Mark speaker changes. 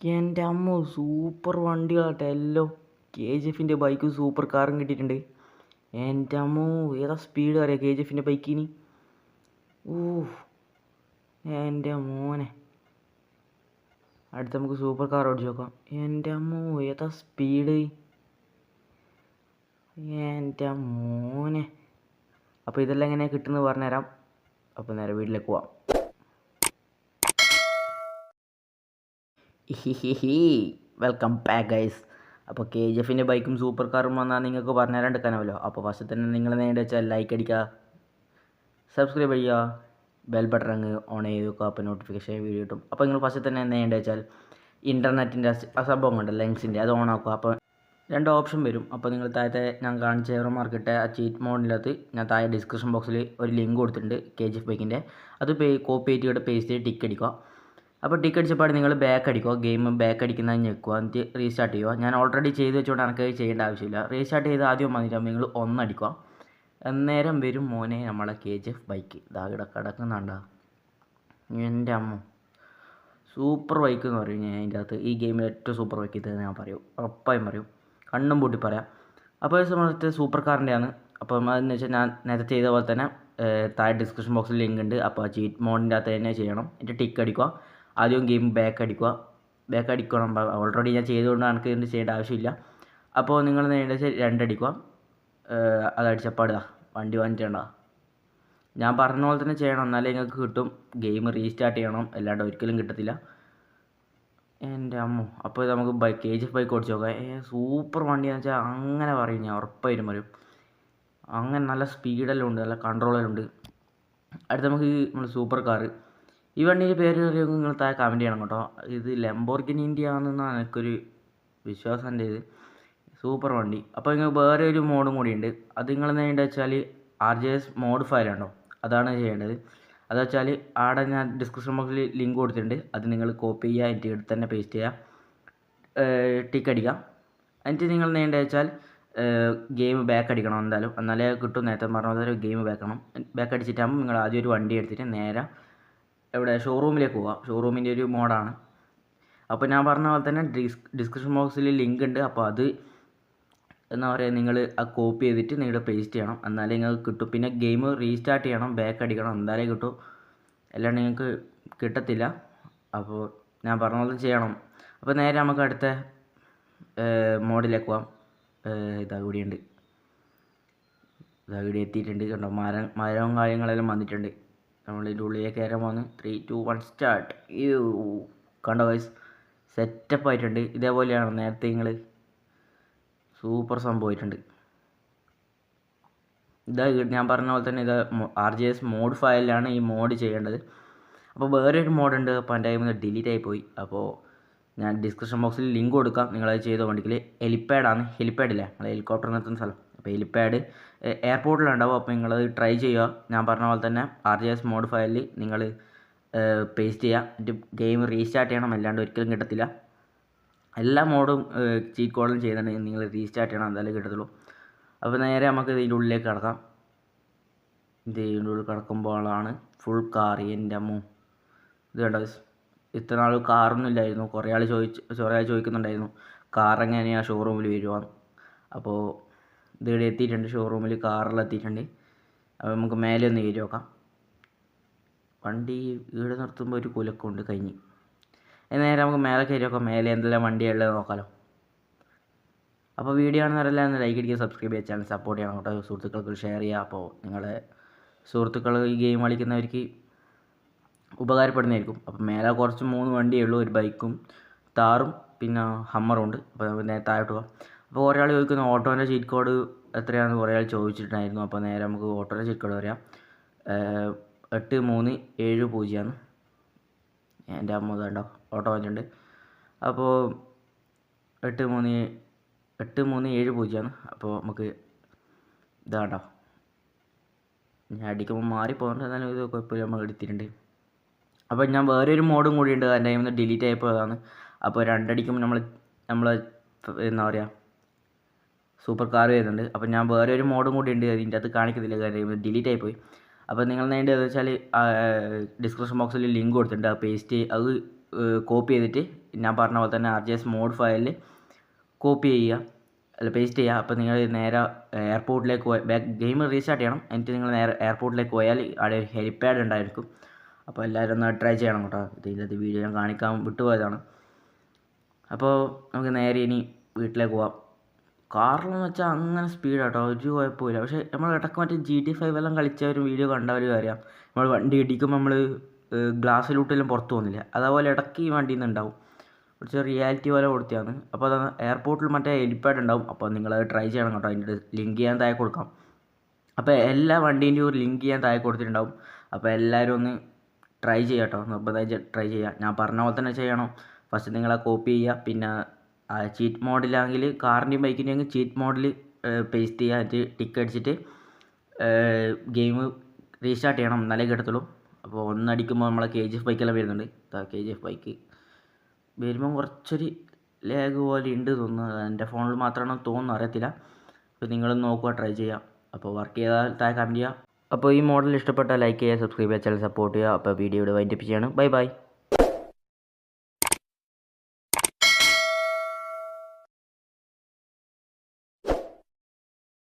Speaker 1: എൻ്റെ അമ്മോ സൂപ്പർ വണ്ടികളാട്ടെ എല്ലാം. KGF-ൻ്റെ ബൈക്കും സൂപ്പർ കാറും കിട്ടിയിട്ടുണ്ട്. എൻ്റെ അമ്മോ ഏതാ സ്പീഡ് അറിയാം KGF-ൻ്റെ ബൈക്കിന്. എൻ്റെ മോനെ, അടുത്ത് നമുക്ക് സൂപ്പർ കാർ ഓടിച്ച് നോക്കാം. എൻ്റെ അമ്മോ ഏതാ സ്പീഡ്, എൻ്റെ മോനെ. അപ്പോൾ ഇതെല്ലാം എങ്ങനെയാണ് കിട്ടുന്നത് പറഞ്ഞുതരാം. അപ്പോൾ നേരെ വീട്ടിലേക്ക് പോവാം. Welcome back guys. അപ്പോൾ KGF-ൻ്റെ ബൈക്കും സൂപ്പർ കാറും വന്നാൽ നിങ്ങൾക്ക് പറഞ്ഞുതരാണ്ടിരിക്കാനാവല്ലോ. അപ്പോൾ ഫസ്റ്റ് തന്നെ നിങ്ങൾ നേരിട്ട് വെച്ചാൽ ലൈക്ക് അടിക്കുക, സബ്സ്ക്രൈബ് ചെയ്യുക, ബെൽ ബട്ടൺ അങ്ങ് ഓൺ ചെയ്ത് വെക്കുക. അപ്പോൾ നോട്ടിഫിക്കേഷൻ വീഡിയോ കിട്ടും. അപ്പോൾ നിങ്ങൾ ഫസ്റ്റ് തന്നെ നേരിട്ട് വെച്ചാൽ ഇൻ്റർനെറ്റിൻ്റെ സംഭവം ഉണ്ട്, ലെൻസിൻ്റെ, അത് ഓൺ ആക്കുക. അപ്പോൾ രണ്ട് ഓപ്ഷൻ വരും. അപ്പോൾ നിങ്ങൾ താഴത്തെ ഞാൻ കാണിച്ച എയറോ മാർക്കറ്റ് ആ ചീറ്റ് മോഡിനകത്ത് ഞാൻ താഴെ ഡിസ്ക്രിപ്ഷൻ ബോക്സിൽ ഒരു ലിങ്ക് കൊടുത്തിട്ടുണ്ട് KGF ബൈക്കിൻ്റെ. അത് കോപ്പി ചെയ്തിട്ട് പേസ്റ്റ് ചെയ്ത് ടിക്ക് അടിക്കുക. അപ്പോൾ ടിക്ക് അടിച്ചപ്പോൾ നിങ്ങൾ ബാക്ക് അടിക്കുക, ഗെയിം ബാക്ക് അടിക്കുന്നത് ഞെക്കുക, എന്നിട്ട് റീസ്റ്റാർട്ട് ചെയ്യുക. ഞാൻ ഓൾറെഡി ചെയ്ത് വെച്ചുകൊണ്ട് എനിക്ക് ചെയ്യേണ്ട ആവശ്യമില്ല. റീസ്റ്റാർട്ട് ചെയ്ത് ആദ്യം വന്നിട്ടാകുമ്പോൾ നിങ്ങൾ ഒന്നടിക്കുക. അന്നേരം വരും മോനെ നമ്മളെ KGF ബൈക്ക്. ഇതാകിടെ കിടക്കുന്നുണ്ടാ. എൻ്റെ അമ്മ സൂപ്പർ ബൈക്ക് എന്ന് പറയും ഞാൻ അതിൻ്റെ അകത്ത്. ഈ ഗെയിമിൽ ഏറ്റവും സൂപ്പർ ബൈക്ക് ഇത് ഞാൻ പറയും, ഉറപ്പായും പറയും, കണ്ണും പൂട്ടി പറയാം. അപ്പോൾ സമയത്ത് സൂപ്പർ കാറിൻ്റെയാണ്. അപ്പം അതെന്ന് വെച്ചാൽ ഞാൻ നേരത്തെ ചെയ്ത പോലെ തന്നെ താഴെ ഡിസ്ക്രിപ്ഷൻ ബോക്സിൽ ലിങ്ക് ഉണ്ട്. അപ്പോൾ ചീറ്റ് മോഡിൻ്റെ അകത്ത് തന്നെ ചെയ്യണം. എന്നിട്ട് ടിക്ക് അടിക്കുക. ആദ്യം ഗെയിം ബാക്ക് അടിക്കണം. ഓൾറെഡി ഞാൻ ചെയ്തുകൊണ്ട് എനിക്ക് ഇതിന് ചെയ്യേണ്ട ആവശ്യമില്ല. അപ്പോൾ നിങ്ങൾ നേരിട്ട് രണ്ടടിക്കുക. അതടിച്ചപ്പോൾ വണ്ടി വന്നിട്ടുണ്ടോ. ഞാൻ പറഞ്ഞ പോലെ തന്നെ ചെയ്യണം, എന്നാലേ നിങ്ങൾക്ക് കിട്ടും. ഗെയിം റീസ്റ്റാർട്ട് ചെയ്യണം, അല്ലാണ്ട് ഒരിക്കലും കിട്ടത്തില്ല. എൻ്റെ അമ്മോ. അപ്പോൾ നമുക്ക് KGF ബൈക്ക് ഓടിച്ച് നോക്കാം. സൂപ്പർ വണ്ടിയാണെന്ന് വെച്ചാൽ അങ്ങനെ പറയും, ഞാൻ ഉറപ്പായിട്ടും പറയും. അങ്ങനെ നല്ല സ്പീഡെല്ലാം ഉണ്ട്, നല്ല കൺട്രോളെല്ലാം ഉണ്ട്. അടുത്ത് നമുക്ക് നമ്മൾ സൂപ്പർ കാറ്. ഈ വണ്ടീൻ്റെ പേര് നിങ്ങൾ താഴെ കമൻറ്റ് ചെയ്യണം കേട്ടോ. ഇത് ലംബോർഗിനിൻ്റെ ആണെന്നാണ് എനിക്കൊരു വിശ്വാസം എൻ്റെ ഇത്. സൂപ്പർ വണ്ടി. അപ്പോൾ നിങ്ങൾ വേറെ ഒരു മോഡും കൂടിയുണ്ട്. അത് നിങ്ങൾ എന്താ വെച്ചാൽ RJS മോഡ് ഫയലുണ്ടോ, അതാണ് ചെയ്യേണ്ടത്. അത് വെച്ചാൽ ആടെ ഞാൻ ഡിസ്ക്രിപ്ഷൻ ബോക്സിൽ ലിങ്ക് കൊടുത്തിട്ടുണ്ട്. അത് നിങ്ങൾ കോപ്പി ചെയ്യുക, എന്നിട്ട് എടുത്ത് തന്നെ പേസ്റ്റ് ചെയ്യുക, ടിക്ക് അടിക്കുക. എന്നിട്ട് നിങ്ങൾ എന്താ വെച്ചാൽ ഗെയിം ബാക്ക് അടിക്കണം എന്തായാലും, എന്നാലേ കിട്ടും. നേരത്തെ പറഞ്ഞ പോലെ ഗെയിം ബാക്ക് അടിച്ചിട്ടാകുമ്പോൾ നിങ്ങൾ ആദ്യം ഒരു വണ്ടി എടുത്തിട്ട് നേരെ എവിടെ ഷോറൂമിലേക്ക് പോവുക. ഷോറൂമിൻ്റെ ഒരു മോഡാണ്. അപ്പോൾ ഞാൻ പറഞ്ഞ പോലെ തന്നെ ഡിസ്ക്രിപ്ഷൻ ബോക്സിൽ ലിങ്ക് ഉണ്ട്. അപ്പോൾ അത് എന്താ പറയുക, നിങ്ങൾ ആ കോപ്പി ചെയ്തിട്ട് നിങ്ങൾ പേസ്റ്റ് ചെയ്യണം, എന്നാലേ നിങ്ങൾക്ക് കിട്ടും. പിന്നെ ഗെയിം റീസ്റ്റാർട്ട് ചെയ്യണം, ബാക്ക് അടിക്കണം, എന്തായാലേ കിട്ടും, അല്ലാണ്ട് നിങ്ങൾക്ക് കിട്ടത്തില്ല. അപ്പോൾ ഞാൻ പറഞ്ഞ പോലെ ചെയ്യണം. അപ്പോൾ നേരെ നമുക്ക് അടുത്ത മോഡിലേക്ക് പോവാം. ഇതാ കൂടിയുണ്ട്, എത്തിയിട്ടുണ്ട് കണ്ടോ. മരവും കാര്യങ്ങളെല്ലാം വന്നിട്ടുണ്ട്. നമ്മളിതിൻ്റെ ഉള്ളിലേക്ക് കയറാൻ പോകുന്നു. 3, 2, 1 സ്റ്റാർട്ട്. കണ്ടോ ഗൈസ്, സെറ്റപ്പ് ആയിട്ടുണ്ട്. ഇതേപോലെയാണ് നേരത്തെ നിങ്ങൾ സൂപ്പർ സംഭവമായിട്ടുണ്ട്. ഇതാ ഞാൻ പറഞ്ഞ പോലെ തന്നെ ഇത് RJS മോഡ് ഫയലിലാണ് ഈ മോഡ് ചെയ്യേണ്ടത്. അപ്പോൾ വേറൊരു മോഡുണ്ട്. അപ്പോൾ എൻ്റെ കയ്യിൽ നിന്ന് ഡിലീറ്റ് ആയിപ്പോയി. അപ്പോൾ ഞാൻ ഡിസ്ക്രിപ്ഷൻ ബോക്സിൽ ലിങ്ക് കൊടുക്കാം, നിങ്ങളത് ചെയ്ത് കൊണ്ടെങ്കിൽ. ഹെലിപ്പാഡാണ്, ഹെലിപ്പാഡില്ലേ നമ്മൾ ഹെലികോപ്റ്റർ നിർത്തുന്ന സ്ഥലം. അപ്പോൾ ഹെലിപ്പാഡ് എയർപോർട്ടിലുണ്ടാവും. അപ്പോൾ നിങ്ങളത് ട്രൈ ചെയ്യുക. ഞാൻ പറഞ്ഞ പോലെ തന്നെ RJS മോഡ് ഫയലിൽ നിങ്ങൾ പേസ്റ്റ് ചെയ്യുക, എന്നിട്ട് ഗെയിം റീസ്റ്റാർട്ട് ചെയ്യണം, അല്ലാണ്ട് ഒരിക്കലും കിട്ടത്തില്ല. എല്ലാ മോഡും ചീറ്റ് കോഡും ചെയ്യുന്നുണ്ടെങ്കിൽ നിങ്ങൾ റീസ്റ്റാർട്ട് ചെയ്യണം, എന്തായാലും കിട്ടത്തുള്ളൂ. അപ്പോൾ നേരെ നമുക്ക് ഇതിൻ്റെ ഉള്ളിലേക്ക് കിടക്കാം. ഇതിൻ്റെ ഉള്ളിൽ കിടക്കുമ്പോഴാണ് ഫുൾ കാർ. എൻ്റെ അമ്മോ, ഇത് കണ്ടോ. ഇത്ര നാൾ കാറൊന്നും ഇല്ലായിരുന്നു. കുറേ ആൾ ചോദിക്കുന്നുണ്ടായിരുന്നു കാർ എങ്ങനെയാണ് ഷോറൂമിൽ വരുവാന്ന്. അപ്പോൾ ഇതിവിടെ എത്തിയിട്ടുണ്ട്, ഷോറൂമിൽ കാറെല്ലാം എത്തിയിട്ടുണ്ട്. അപ്പോൾ നമുക്ക് മേലെ ഒന്ന് കയറി നോക്കാം. വണ്ടി ഇവിടെ നിർത്തുമ്പോൾ ഒരു കുലക്കമുണ്ട് കഴിഞ്ഞ്. നേരെ നമുക്ക് മേലെ കയറി നോക്കാം, മേലെ എന്തെല്ലാം വണ്ടിയുള്ളത് നോക്കാമല്ലോ. അപ്പോൾ വീഡിയോ ആണെന്നറിയില്ല, ഒന്ന് ലൈക്ക് അടിക്കുക, സബ്സ്ക്രൈബ് ചെയ്യുക, ചാനൽ സപ്പോർട്ട് ചെയ്യണം കേട്ടോ. സുഹൃത്തുക്കൾക്ക് ഷെയർ ചെയ്യുക. അപ്പോൾ നിങ്ങളെ സുഹൃത്തുക്കൾ ഈ ഗെയിം കളിക്കുന്നവർക്ക് ഉപകാരപ്പെടുന്നതായിരിക്കും. അപ്പോൾ മേലെ കുറച്ച് 3 വണ്ടിയേ ഉള്ളൂ, ഒരു ബൈക്കും താറും പിന്നെ ഹമ്മറും ഉണ്ട്. അപ്പോൾ നമുക്ക് നേരെ താഴോട്ട് പോകാം. അപ്പോൾ കുറേ ആൾ ചോദിക്കുന്നു ഓട്ടോൻ്റെ ചീറ്റ് കോഡ് എത്രയാണെന്ന് കുറേ ആൾ ചോദിച്ചിട്ടുണ്ടായിരുന്നു. അപ്പോൾ നേരെ നമുക്ക് ഓട്ടോൻ്റെ ചീറ്റ് കോഡ് പറയാം. 8370 എൻ്റെ അമ്മ ഇതുണ്ടോ ഓട്ടോ വന്നിട്ടുണ്ട്. അപ്പോൾ 8370. അപ്പോൾ നമുക്ക് ഇതാണ്ടോ, ഞാൻ അടിക്കുമ്പോൾ മാറിപ്പോകുന്നുണ്ട്, എന്നാലും ഇത് കുഴപ്പമില്ല, നമ്മൾ എടുത്തിട്ടുണ്ട്. അപ്പോൾ ഞാൻ വേറൊരു മോഡും കൂടി ഉണ്ട്, എൻ്റെ കയ്യിൽ നിന്ന് ഡിലീറ്റ് ആയപ്പോഴാണ്. അപ്പോൾ രണ്ടടിക്കുമ്പോൾ നമ്മൾ എന്താ പറയുക സൂപ്പർ കാർ വരുന്നുണ്ട്. അപ്പോൾ ഞാൻ വേറൊരു മോഡും കൂടി ഉണ്ട്, അതിൻ്റെ അകത്ത് കാണിക്കത്തില്ല, കാര്യം ഡിലീറ്റ് ആയിപ്പോയി. അപ്പോൾ നിങ്ങൾ നേടേണ്ടതെന്ന് വെച്ചാൽ ഡിസ്ക്രിപ്ഷൻ ബോക്സിൽ ലിങ്ക് കൊടുത്തിട്ടുണ്ട്, അത് പേസ്റ്റ് അത് കോപ്പി ചെയ്തിട്ട് ഞാൻ പറഞ്ഞ പോലെ തന്നെ RGS മോഡ് ഫയലിൽ കോപ്പി ചെയ്യുക, അല്ല പേസ്റ്റ് ചെയ്യുക. അപ്പോൾ നിങ്ങൾ നേരെ എയർപോർട്ടിലേക്ക് പോയി ഗെയിം റീസ്റ്റാർട്ട് ചെയ്യണം. എന്നിട്ട് നിങ്ങൾ നേരെ എയർപോർട്ടിലേക്ക് പോയാൽ അവിടെ ഒരു ഹെലിപ്പാഡ് ഉണ്ടായിരിക്കും. അപ്പോൾ എല്ലാവരും ഒന്ന് ട്രൈ ചെയ്യണം കേട്ടോ. ഇതിലത്തെ വീഡിയോ ഞാൻ കാണിക്കാൻ വിട്ടുപോയതാണ്. അപ്പോൾ നമുക്ക് നേരെ ഇനി വീട്ടിലേക്ക് പോവാം. കാറിലെന്ന് വെച്ചാൽ അങ്ങനെ സ്പീഡാട്ടോ, ഒരു കുഴപ്പമില്ല. പക്ഷേ നമ്മൾ ഇടയ്ക്ക് മറ്റേ GTA 5 എല്ലാം കളിച്ച ഒരു വീഡിയോ കണ്ടവർ അറിയാം, നമ്മൾ വണ്ടി ഇടിക്കുമ്പോൾ നമ്മൾ ഗ്ലാസ്സിലൂട്ടെല്ലാം പുറത്ത് പോകുന്നില്ല, അതേപോലെ ഇടയ്ക്ക് ഈ വണ്ടിയിൽ നിന്ന് ഉണ്ടാവും. കുറച്ച് റിയാലിറ്റി പോലെ കൊടുത്തതാണ്. അപ്പോൾ അത് എയർപോർട്ടിൽ മറ്റേ ഹെലിപ്പാഡ് ഉണ്ടാവും. അപ്പോൾ നിങ്ങളത് ട്രൈ ചെയ്യണം കേട്ടോ. അതിൻ്റെ ലിങ്ക് ചെയ്യാൻ താഴെ കൊടുക്കാം. അപ്പോൾ എല്ലാ വണ്ടീൻ്റെയും ഒരു ലിങ്ക് ചെയ്യാൻ താഴെ കൊടുത്തിട്ടുണ്ടാവും. അപ്പോൾ എല്ലാവരും ഒന്ന് ട്രൈ ചെയ്യുക കേട്ടോ, നിർബന്ധമായി ട്രൈ ചെയ്യുക. ഞാൻ പറഞ്ഞ പോലെ തന്നെ ചെയ്യണം. ഫസ്റ്റ് നിങ്ങൾ കോപ്പി ചെയ്യുക, പിന്നെ ചീറ്റ് മോഡിലാണെങ്കിൽ കാറിൻ്റെയും ബൈക്കിൻ്റെയും ചീറ്റ് മോഡിൽ പേസ്റ്റ് ചെയ്യുക, എന്നിട്ട് ടിക്ക് അടിച്ചിട്ട് ഗെയിം റീസ്റ്റാർട്ട് ചെയ്യണം, എന്നാലേ കിട്ടത്തുള്ളൂ. അപ്പോൾ ഒന്നടിക്കുമ്പോൾ നമ്മളെ KGF ബൈക്കെല്ലാം വരുന്നുണ്ട്. KGF ബൈക്ക് വരുമ്പം കുറച്ചൊരു ലാഗ് പോലെ ഉണ്ട് തോന്നുന്നു. എൻ്റെ ഫോണിൽ മാത്രമാണോ തോന്നുന്നു, അറിയത്തില്ല. അപ്പോൾ നിങ്ങൾ നോക്കുക, ട്രൈ ചെയ്യുക. അപ്പോൾ വർക്ക് ചെയ്താൽ താഴെ കമൻറ്റ് ചെയ്യുക. അപ്പോൾ ഈ മോഡൽ ഇഷ്ടപ്പെട്ടാൽ ലൈക്ക് ചെയ്യുക, സബ്സ്ക്രൈബ് ചെയ്യുക, ചാനൽ സപ്പോർട്ട് ചെയ്യുക. അപ്പോൾ വീഡിയോ ഇവിടെ വൈൻഡപ്പ് ചെയ്യാണ്. Bye bye.